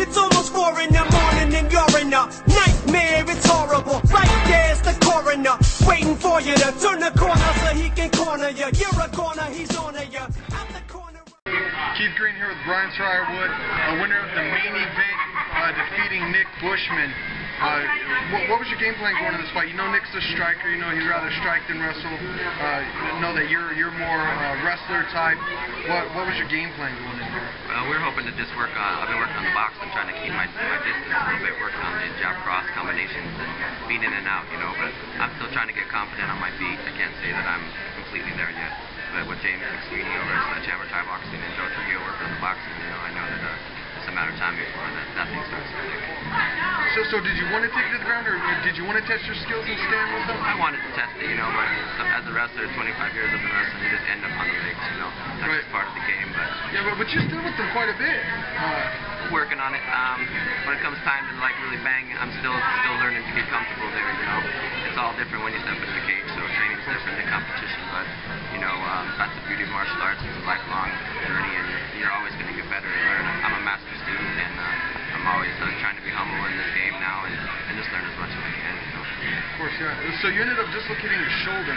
It's almost 4 in the morning and you're in a nightmare. It's horrible. Right there's the coroner waiting for you to turn the corner so he can corner you. You're a corner, he's on you. Out the corner. Keith Green here with Brian Soraya Wood, winner of the main event, defeating Nick Bushman. What was your game plan going into this fight? You know Nick's a striker. You know he'd rather strike than wrestle. You know that you're more wrestler type. What was your game plan going in here? We're hoping to just work on. I've been working on the boxing, trying to keep my distance a little bit, working on the jab cross combinations and being in and out. You know, but I'm still trying to get confident on my feet. I can't say that I'm completely there yet. But with James McSweeney over at Chandler Thai Boxing and Joe Trujillo working on the boxing, you know, I know that it's a matter of time before that thing starts to click. So did you want to take it to the ground, or did you want to test your skills and stand with them? I wanted to test it, you know, but as a wrestler, 25 years of wrestling, you just end up on the legs, you know. That's just part of the game, but... Yeah, but you stood with them quite a bit. Working on it. When it comes time to, like, really bang, I'm still learning to get comfortable there, you know. It's all different when you step into the cage, so training's different than competition, but, you know, that's the beauty of martial arts. It's a lifelong journey, and you're always going to get better and learn. I'm a master student, and I'm always trying to be humble in this game now and just learn as much as I can, you know. Of course, yeah. So you ended up dislocating your shoulder.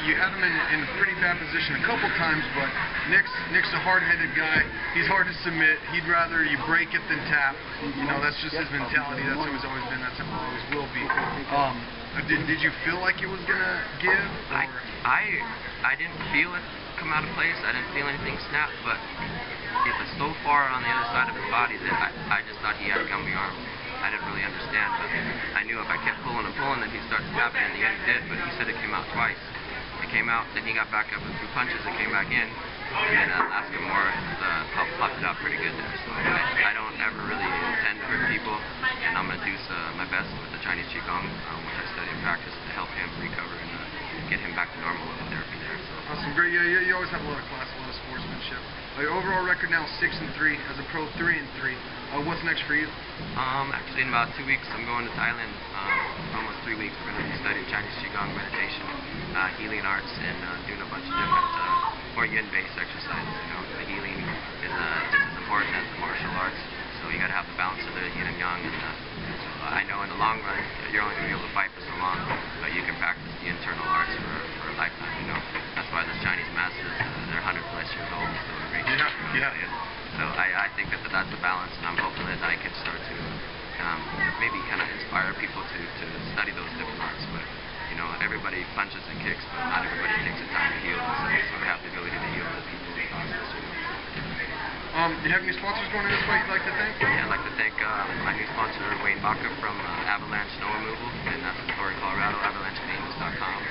You had him in a pretty bad position a couple times, but Nick's a hard-headed guy. He's hard to submit. He'd rather you break it than tap. You know, that's just his mentality. That's how he's always been. That's how he always will be. Did you feel like it was gonna give? Or? I didn't feel it come out of place. I didn't feel anything snap, but it was so far on the other side of his body that I just thought he had a gummy arm. I didn't really understand, but I knew if I kept pulling and pulling, then he'd start to tap it. In the end, he did, but he said it came out twice. It came out, then he got back up with 2 punches. It came back in, and then Alaska Moore popped it out pretty good there. So I don't ever really intend to hurt people, and I'm going to do my best with the Chinese Qigong, which I study and practice to help him recover and get him back to normal with the therapy there. So. Awesome, great. Yeah, you always have a lot of class, a lot of sportsmanship. Your overall record now is 6-3, as a pro 3-3. What's next for you? Actually, in about 2 weeks, I'm going to Thailand. Almost 3 weeks. We're going to be studying Chinese Qigong, meditation, healing arts, and doing a bunch of different more yin-based exercises. You know, the healing is just as important as the martial arts. So you got to have the balance of the yin and yang. And so I know in the long run, you're only going to be able to fight for so long, but you can practice the internal arts for a lifetime. You know, that's why those Chinese masters, they're 100+ years old and still in great shape. Yeah. So I think that that's a balance, and I'm hoping that I can start to maybe kind of inspire people to study those different arts. But you know, everybody punches and kicks, but not everybody takes the time to heal. So I have the ability to heal other people in the process. You know. Do you have any sponsors going in this fight you'd like to thank? Yeah, I'd like to thank my new sponsor, Wayne Baca from Avalanche Snow Removal, and that's in Torrey, Colorado, avalanchefamous.com.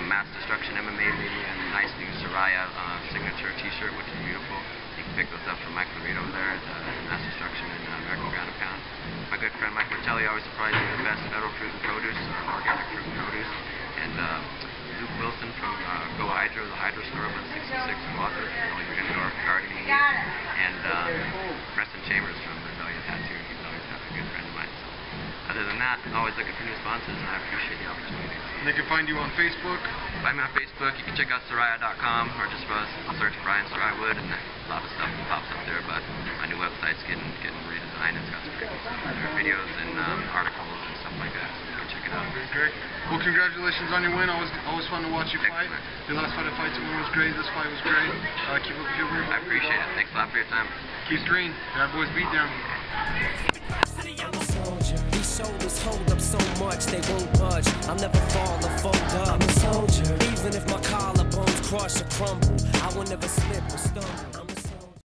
Mass Destruction MMA made me a nice new Soraya signature t-shirt, which is beautiful. You can pick those up from Mike Levito over there at Mass Destruction and American Ground and Pound. My good friend Mike Martelli always supplies me the best federal fruit and produce, organic fruit and produce. And Luke Wilson from Go Hydro, the Hydro store up at 66 in Walter, for all your indoor gardening needs. And Preston Chambers from Rebellion Tattoo. He's always been a good friend of mine. So other than that, I'm always looking for new sponsors, and I appreciate the opportunity. They can find you on Facebook. Find me on Facebook. You can check out Soraya.com or just search Brian Soraya Wood, and a lot of stuff pops up there. But my new website's getting redesigned. It's got some pretty cool stuff there, videos and articles and stuff like that. So you can check it out. Great. Well, congratulations on your win. Always fun to watch you fight. Your last fight at Fight to Win was great. This fight was great. Keep up the good work. I appreciate it. Thanks a lot for your time. Keith Green, Bad Boys Beatdown. These shoulders hold up so much they won't budge. I'll never fall or fold up. I'm a soldier. Even if my collarbones crush or crumble, I will never slip or stumble.